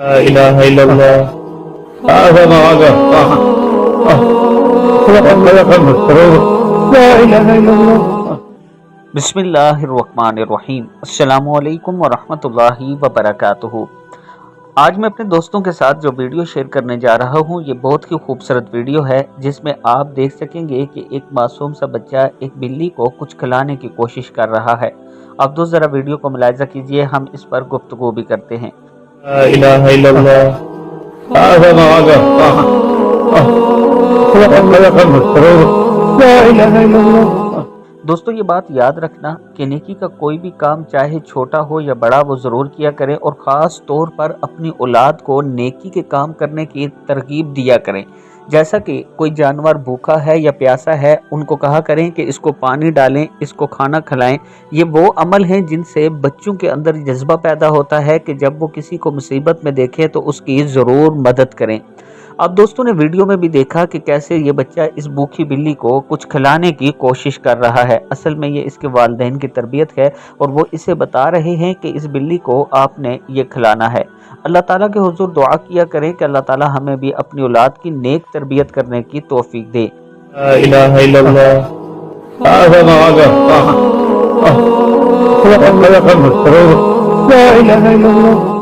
لا إله إلا الله هذا ما وقف خلق المسرور لا إله إلا الله. بسم اللہ الرحمن الرحیم. السلام علیکم ورحمۃ اللہ وبرکاتہ. آج میں اپنے دوستوں کے ساتھ جو ویڈیو شیئر کرنے جا رہا ہوں یہ بہت ہی خوبصورت ویڈیو ہے جس میں آپ دیکھ سکیں گے کہ ایک معصوم سا بچہ ایک بلی کو کچھ کھلانے کی کوشش کر رہا ہے. آپ دوست ذرا ویڈیو کو ملاحظہ کیجئے، ہم اس پر گفتگو بھی کرتے ہیں. لا إله إلا الله هذا ما وقف خلق المسرور لا إله إلا الله. دوستو یہ بات یاد رکھنا کہ نیکی کا کوئی بھی کام چاہے چھوٹا ہو یا بڑا وہ ضرور کیا کریں، اور خاص طور پر اپنی اولاد کو نیکی کے کام کرنے کی ترغیب دیا کریں. جیسا کہ کوئی جانور بھوکا ہے یا پیاسا ہے، ان کو کہا کریں کہ اس کو پانی ڈالیں، اس کو کھانا کھلائیں. یہ وہ عمل ہیں جن سے بچوں کے اندر جذبہ پیدا ہوتا ہے کہ جب وہ کسی کو مصیبت میں دیکھیں تو اس کی ضرور مدد کریں. اب دوستوں نے ویڈیو میں بھی دیکھا کہ کیسے یہ بچہ اس بھوکی بلی کو کچھ کھلانے کی کوشش کر رہا ہے. اصل میں یہ اس کے والدین کی تربیت ہے اور وہ اسے بتا رہے ہیں کہ اس بلی کو آپ نے یہ کھلانا ہے. اللہ تعالیٰ کے حضور دعا کیا کریں کہ اللہ تعالیٰ ہمیں بھی اپنی اولاد کی نیک تربیت کرنے کی توفیق دے. لا إله إلا الله هذا ما وقف خلق المسرور لا إله إلا الله.